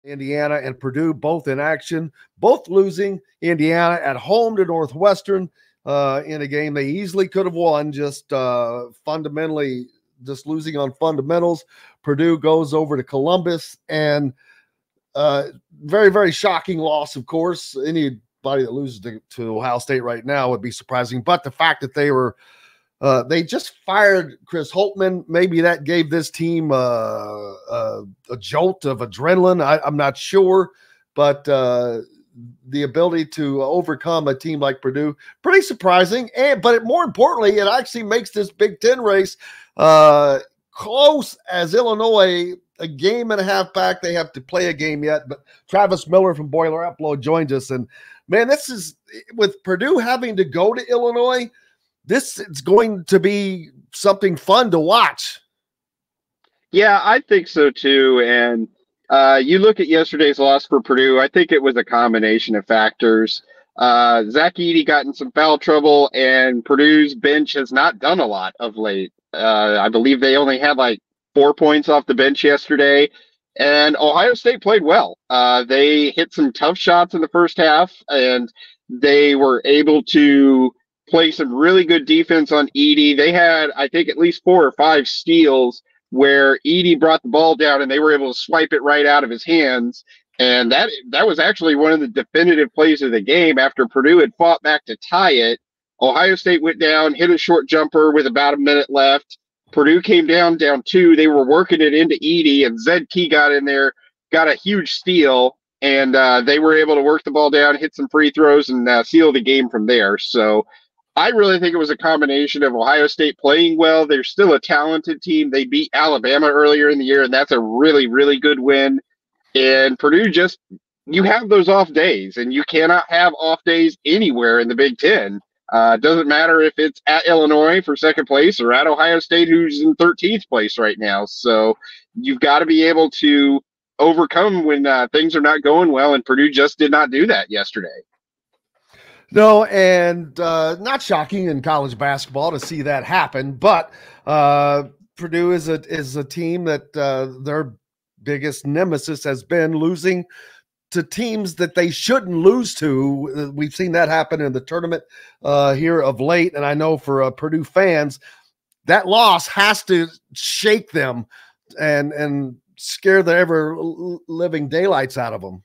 Indiana and Purdue both in action, both losing. Indiana at home to Northwestern in a game they easily could have won, just fundamentally just losing on fundamentals. Purdue goes over to Columbus, and very, very shocking loss, of course. Anybody that loses to Ohio State right now would be surprising. But the fact that they just fired Chris Holtmann. Maybe that gave this team a jolt of adrenaline. I'm not sure, but the ability to overcome a team like Purdue, pretty surprising. But more importantly, it actually makes this Big Ten race close, as Illinois, a game and a half back. They have to play a game yet, but Travis Miller from Boiler Upload joins us. And, man, this is – with Purdue having to go to Illinois – this is going to be something fun to watch. Yeah, I think so too. And you look at yesterday's loss for Purdue, I think it was a combination of factors. Zach Edey got in some foul trouble, and Purdue's bench has not done a lot of late. I believe they only had like 4 points off the bench yesterday. And Ohio State played well. They hit some tough shots in the first half, and they were able to play some really good defense on Edey. They had, I think, at least 4 or 5 steals where Edey brought the ball down and they were able to swipe it right out of his hands. And that was actually one of the definitive plays of the game. After Purdue had fought back to tie it, Ohio State went down, hit a short jumper with about a minute left. Purdue came down 2. They were working it into Edey, and Zed Key got in there, got a huge steal, and they were able to work the ball down, hit some free throws, and seal the game from there. So I really think it was a combination of Ohio State playing well. They're still a talented team. They beat Alabama earlier in the year, and that's a really, really good win. And Purdue you have those off days, and you cannot have off days anywhere in the Big Ten. It doesn't matter if it's at Illinois for second place or at Ohio State, who's in 13th place right now. So you've got to be able to overcome when things are not going well, and Purdue just did not do that yesterday. No, and not shocking in college basketball to see that happen, but Purdue is a team that their biggest nemesis has been losing to teams that they shouldn't lose to. We've seen that happen in the tournament here of late, and I know for Purdue fans, that loss has to shake them and scare the ever-living daylights out of them.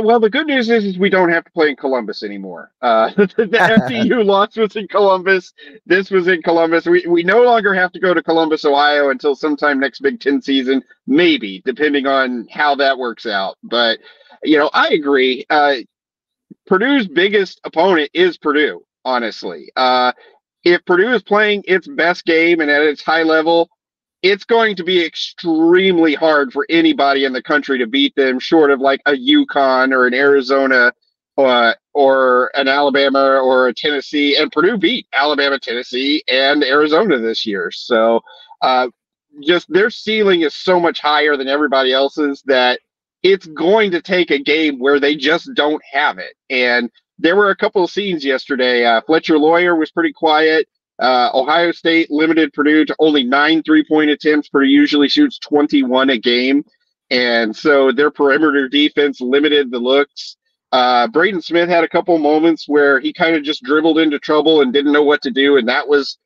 Well, the good news is we don't have to play in Columbus anymore. The FDU loss was in Columbus. This was in Columbus. We no longer have to go to Columbus, Ohio until sometime next Big Ten season, maybe, depending on how that works out. But, I agree. Purdue's biggest opponent is Purdue, honestly. If Purdue is playing its best game and at its high level, it's going to be extremely hard for anybody in the country to beat them, short of like a UConn or an Arizona or an Alabama or a Tennessee. And Purdue beat Alabama, Tennessee, and Arizona this year. So just their ceiling is so much higher than everybody else's that it's going to take a game where they just don't have it. And there were a couple of scenes yesterday. Fletcher Loyer was pretty quiet. Ohio State limited Purdue to only 9 3-point attempts. Purdue usually shoots 21 a game. And so their perimeter defense limited the looks. Braden Smith had a couple moments where he kind of just dribbled into trouble and didn't know what to do. And that was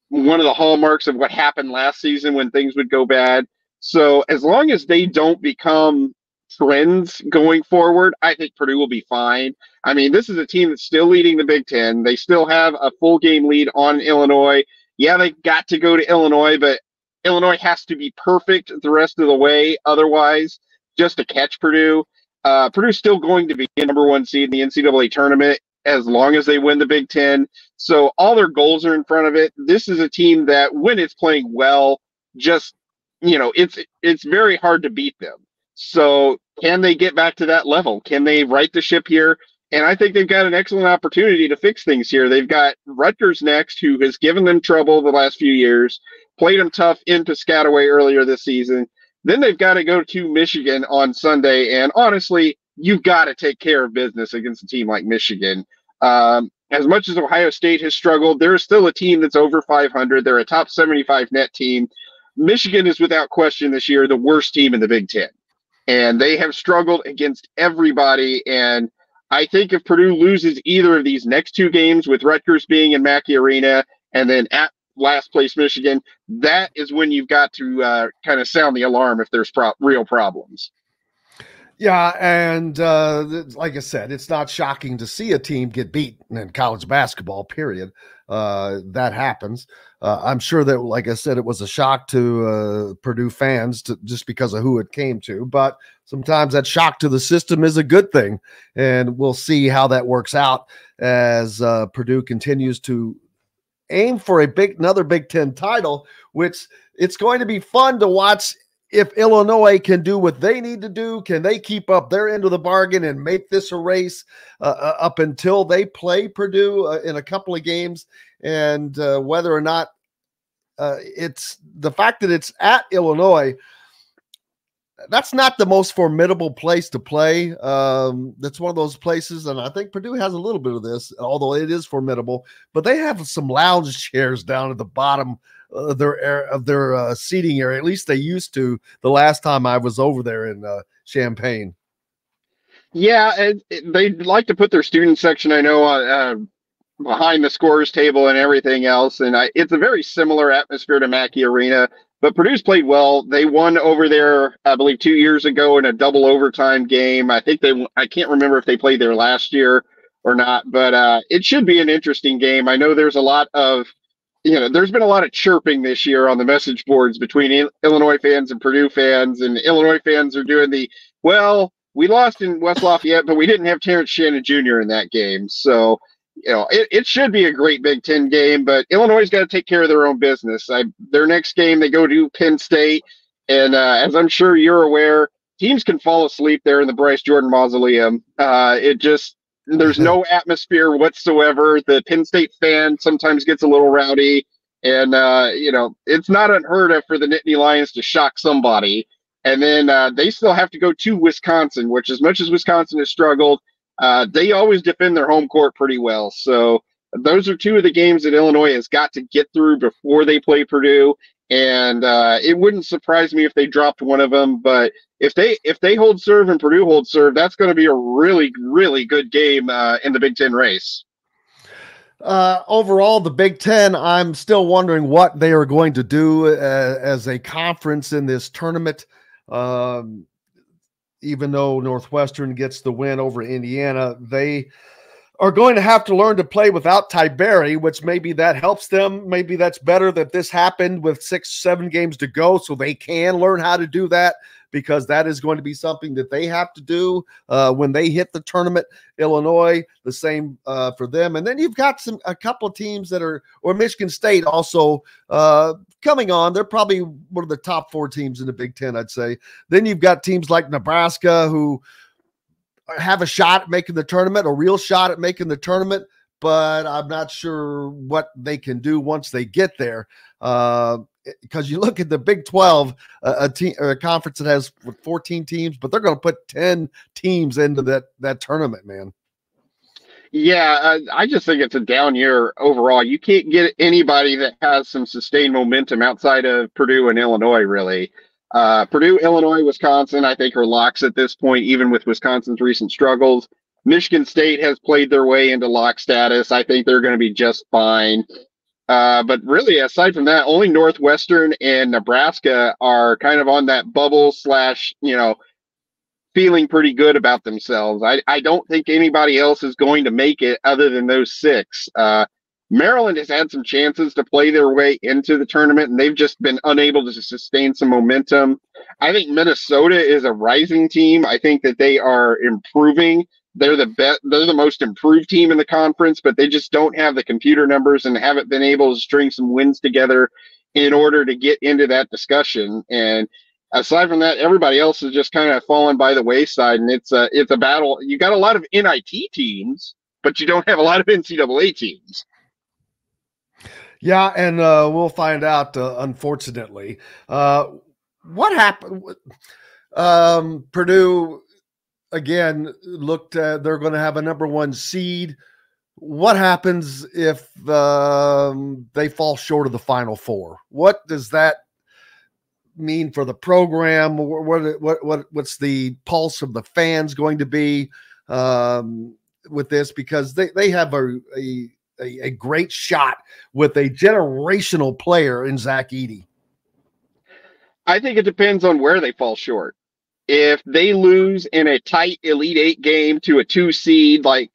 one of the hallmarks of what happened last season when things would go bad. So as long as they don't become trends going forward, I think Purdue will be fine. I mean, this is a team that's still leading the Big Ten. They still have a full game lead on Illinois. Yeah, they got to go to Illinois, but Illinois has to be perfect the rest of the way otherwise just to catch Purdue. Purdue's still going to be the number 1 seed in the NCAA tournament as long as they win the Big Ten. So all their goals are in front of it. This is a team that when it's playing well, just, it's very hard to beat them. So can they get back to that level? Can they right the ship here? And I think they've got an excellent opportunity to fix things here. They've got Rutgers next, who has given them trouble the last few years, played them tough in Piscataway earlier this season. Then they've got to go to Michigan on Sunday. And honestly, you've got to take care of business against a team like Michigan. As much as Ohio State has struggled, they're still a team that's over 500. They're a top 75 net team. Michigan is without question this year the worst team in the Big Ten. and they have struggled against everybody. And I think if Purdue loses either of these next two games, with Rutgers being in Mackey Arena and then at last place Michigan, that is when you've got to kind of sound the alarm if there's real problems. Yeah, and like I said, it's not shocking to see a team get beaten in college basketball, period. That happens. I'm sure that, like I said, it was a shock to Purdue fans just because of who it came to. But sometimes that shock to the system is a good thing, and we'll see how that works out as Purdue continues to aim for another Big Ten title, which it's going to be fun to watch. If Illinois can do what they need to do, can they keep up their end of the bargain and make this a race up until they play Purdue in a couple of games? And whether or not it's the fact that it's at Illinois, that's not the most formidable place to play. That's one of those places, and I think Purdue has a little bit of this, although it is formidable. But they have some lounge chairs down at the bottom of their seating area. At least they used to the last time I was over there in Champaign. Yeah, they like to put their student section, I know, behind the scorers table and everything else. And it's a very similar atmosphere to Mackey Arena. But Purdue's played well. They won over there, I believe, 2 years ago in a double overtime game. I can't remember if they played there last year or not, but it should be an interesting game. I know there's a lot of, there's been a lot of chirping this year on the message boards between Illinois fans and Purdue fans, and Illinois fans are doing we lost in West Lafayette, but we didn't have Terrence Shannon Jr. in that game. So, it should be a great Big Ten game, but Illinois has got to take care of their own business. Their next game, they go to Penn State, and as I'm sure you're aware, teams can fall asleep there in the Bryce Jordan Mausoleum. There's no atmosphere whatsoever. The Penn State fan sometimes gets a little rowdy, and it's not unheard of for the Nittany Lions to shock somebody. And then they still have to go to Wisconsin, which, as much as Wisconsin has struggled, they always defend their home court pretty well. So those are two of the games that Illinois has got to get through before they play Purdue. And it wouldn't surprise me if they dropped one of them. But if they hold serve and Purdue hold serve, that's going to be a really, really good game in the Big Ten race. Overall, the Big Ten, I'm still wondering what they are going to do as a conference in this tournament. Even though Northwestern gets the win over Indiana, they are going to have to learn to play without Tiberi, which maybe that helps them. Maybe that's better that this happened with 6-7 games to go so they can learn how to do that, because that is going to be something that they have to do when they hit the tournament. Illinois, the same for them. And then you've got a couple of teams that are, or Michigan State also coming on. They're probably one of the top 4 teams in the Big Ten, I'd say. Then you've got teams like Nebraska who have a shot at making the tournament, a real shot at making the tournament, but I'm not sure what they can do once they get there. Because you look at the Big 12, a conference that has 14 teams, but they're going to put 10 teams into that tournament, man. Yeah, I just think it's a down year overall. You can't get anybody that has some sustained momentum outside of Purdue and Illinois, really. Purdue, Illinois, Wisconsin, I think are locks at this point, even with Wisconsin's recent struggles. Michigan State has played their way into lock status. I think they're going to be just fine. But really, aside from that, only Northwestern and Nebraska are kind of on that bubble / feeling pretty good about themselves. I don't think anybody else is going to make it other than those 6. Maryland has had some chances to play their way into the tournament, and they've just been unable to sustain some momentum. I think Minnesota is a rising team. I think that they are improving. They're the most improved team in the conference, but they just don't have the computer numbers and haven't been able to string some wins together in order to get into that discussion. And aside from that, everybody else is just kind of fallen by the wayside, and it's a battle. You got a lot of NIT teams, but you don't have a lot of NCAA teams. Yeah, and we'll find out, unfortunately. What happened? Purdue, again, they're going to have a number 1 seed. What happens if they fall short of the Final Four? What does that mean for the program? What's the pulse of the fans going to be with this? Because they have a great shot with a generational player in Zach Edey. I think it depends on where they fall short. If they lose in a tight Elite Eight game to a 2 seed, I'm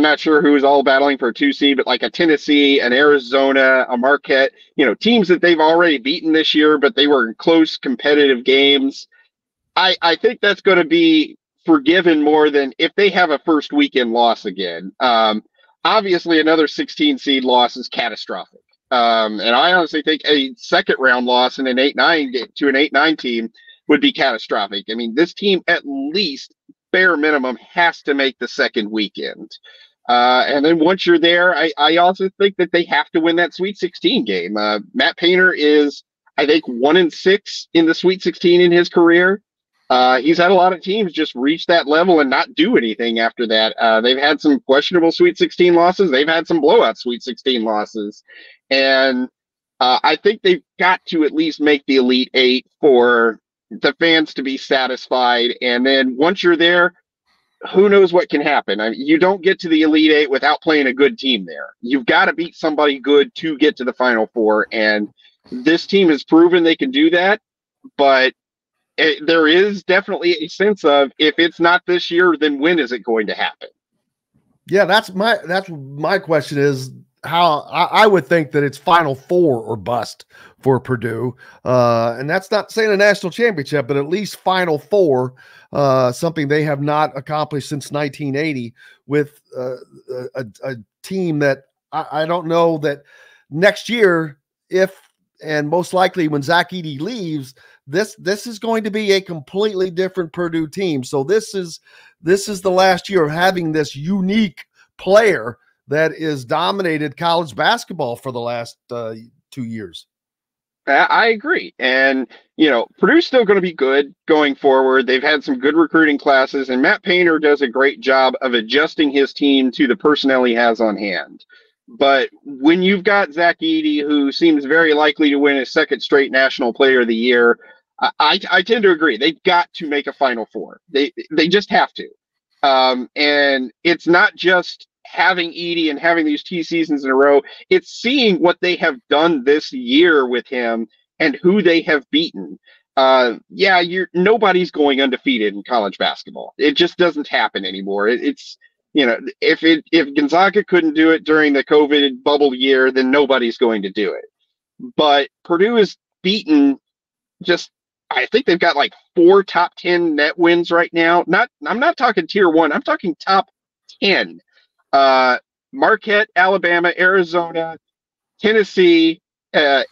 not sure who's all battling for a 2 seed, but like a Tennessee, an Arizona, a Marquette, teams that they've already beaten this year, but they were in close competitive games. I think that's going to be forgiven more than if they have a first weekend loss again. Obviously, another 16 seed loss is catastrophic. And I honestly think a second round loss in an 8-9 to an 8-9 team would be catastrophic. I mean, this team at least bare minimum has to make the second weekend. And then once you're there, I also think that they have to win that Sweet 16 game. Matt Painter is, I think, 1-6 in the Sweet 16 in his career. He's had a lot of teams just reach that level and not do anything after that. They've had some questionable Sweet 16 losses. They've had some blowout Sweet 16 losses. And I think they've got to at least make the Elite Eight for the fans to be satisfied. And then once you're there, who knows what can happen? I mean, you don't get to the Elite Eight without playing a good team there. You've got to beat somebody good to get to the Final Four. And this team has proven they can do that. But there is definitely a sense of, if it's not this year, then when is it going to happen? Yeah, that's my question is, how I would think that it's Final Four or bust for Purdue. And that's not saying a national championship, but at least Final Four, something they have not accomplished since 1980 with a team that I don't know that next year, and most likely when Zach Edey leaves, this is going to be a completely different Purdue team. So this is the last year of having this unique player that is dominated college basketball for the last 2 years. I agree. And, Purdue's still going to be good going forward. They've had some good recruiting classes, and Matt Painter does a great job of adjusting his team to the personnel he has on hand. But when you've got Zach Edey, who seems very likely to win his second straight National Player of the Year, I tend to agree. They've got to make a Final Four. They just have to. And it's not just having Edey and having these 2 seasons in a row. It's seeing what they have done this year with him and who they have beaten. Nobody's going undefeated in college basketball. It just doesn't happen anymore. If Gonzaga couldn't do it during the COVID bubble year, then nobody's going to do it. But Purdue is beaten I think they've got like 4 top 10 net wins right now. I'm not talking tier 1. I'm talking top 10. Marquette, Alabama, Arizona, Tennessee,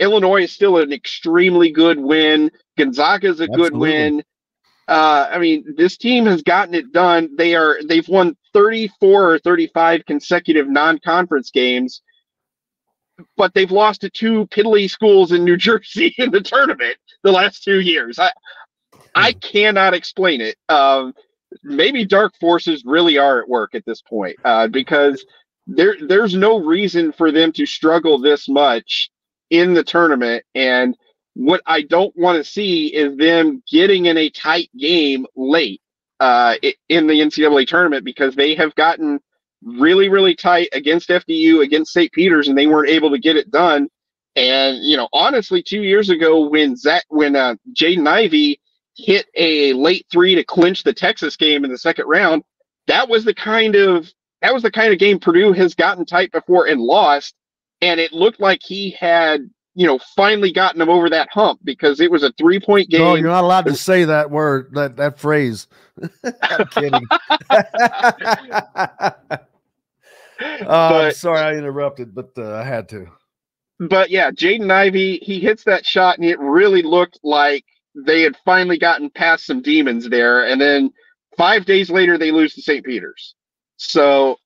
Illinois is still an extremely good win. Gonzaga is a good win. This team has gotten it done. They've won 34 or 35 consecutive non-conference games, but they've lost to 2 piddly schools in New Jersey in the tournament the last 2 years. I cannot explain it. Maybe dark forces really are at work at this point, because there's no reason for them to struggle this much in the tournament. And what I don't want to see is them getting in a tight game late in the NCAA tournament, because they have gotten really, really tight against FDU, against St. Peter's, and they weren't able to get it done. And, honestly, 2 years ago when Jaden Ivey hit a late 3 to clinch the Texas game in the second round, that was the kind of game Purdue has gotten tight before and lost. And it looked like he had, finally gotten them over that hump, because it was a 3-point game. No, you're not allowed to say that word, that phrase. I'm kidding. I'm sorry I interrupted, but I had to. But yeah, Jaden Ivey, he hits that shot, and it really looked like they had finally gotten past some demons there. And then 5 days later, they lose to St. Peter's. So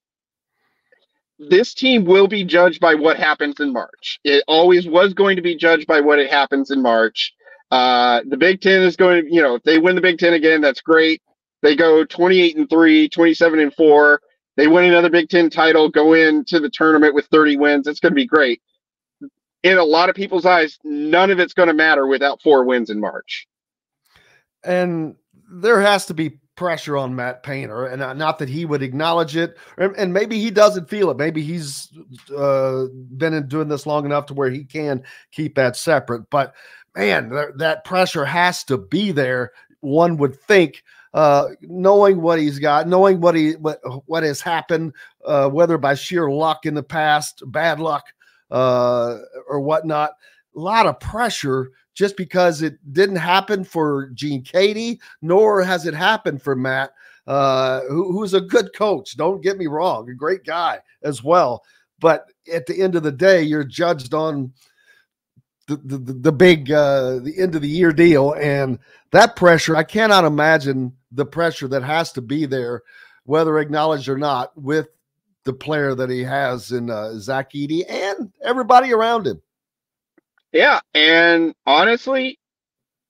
this team will be judged by what happens in March. It always was going to be judged by what happens in March. The Big Ten is going to, if they win the Big Ten again, that's great. They go 28-3, 27-4. They win another Big Ten title, go into the tournament with 30 wins. It's going to be great. in a lot of people's eyes, none of it's going to matter without 4 wins in March. And there has to be pressure on Matt Painter, and not that he would acknowledge it, and maybe he doesn't feel it. Maybe he's been doing this long enough to where he can keep that separate. But man, that pressure has to be there. One would think, knowing what he's got, knowing what has happened, whether by sheer luck in the past, bad luck, or whatnot. A lot of pressure just because it didn't happen for Gene Keady, nor has it happened for Matt, who's a good coach. Don't get me wrong, a great guy as well. But at the end of the day, you're judged on the big the end of the year deal, and that pressure. I cannot imagine the pressure that has to be there, whether acknowledged or not, with the player that he has in Zach Edey and everybody around him. Yeah, and honestly,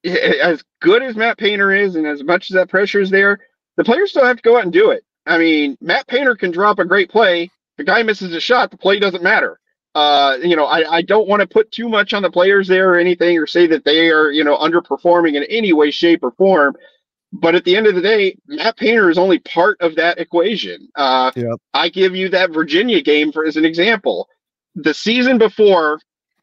as good as Matt Painter is, and as much as that pressure is there, the players still have to go out and do it. I mean, Matt Painter can drop a great play. The guy misses a shot, the play doesn't matter. I don't want to put too much on the players there or anything, or say that they are, underperforming in any way, shape, or form. But at the end of the day, Matt Painter is only part of that equation. Yep. I give you that Virginia game as an example. The season before,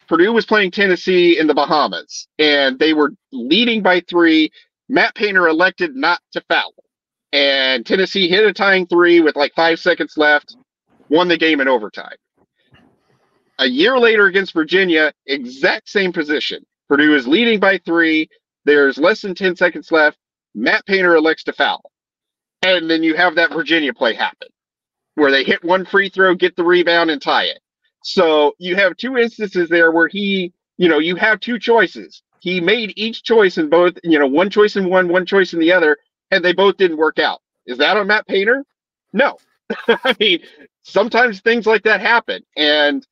Purdue was playing Tennessee in the Bahamas, and they were leading by 3. Matt Painter elected not to foul, and Tennessee hit a tying 3 with like 5 seconds left, won the game in overtime. A year later against Virginia, exact same position. Purdue is leading by 3. There's less than 10 seconds left. Matt Painter elects to foul. And then you have that Virginia play happen, where they hit one free throw, get the rebound, and tie it. So you have 2 instances there where you have 2 choices. He made each choice in both, one choice in one choice in the other, and they both didn't work out. Is that on Matt Painter? No. I mean, sometimes things like that happen. And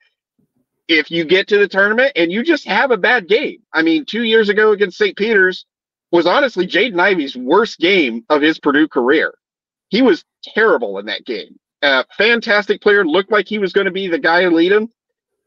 if you get to the tournament and you just have a bad game, I mean, 2 years ago against St. Peter's was honestly Jaden Ivey's worst game of his Purdue career. He was terrible in that game. Fantastic player, looked like he was going to be the guy to lead him.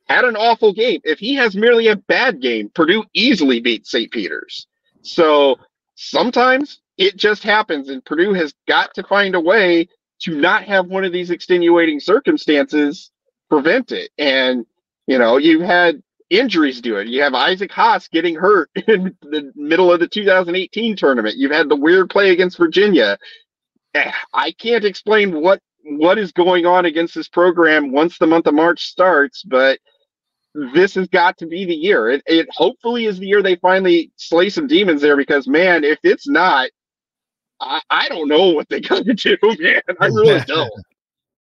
Had an awful game. If he has merely a bad game, Purdue easily beats St. Peter's. So sometimes it just happens, and Purdue has got to find a way to not have one of these extenuating circumstances prevent it. And, you've had injuries do it. You have Isaac Haas getting hurt in the middle of the 2018 tournament. You've had the weird play against Virginia. I can't explain what is going on against this program once the month of March starts, but this has got to be the year. It hopefully is the year they finally slay some demons there, because, man, if it's not, I don't know what they're going to do, man. I really don't.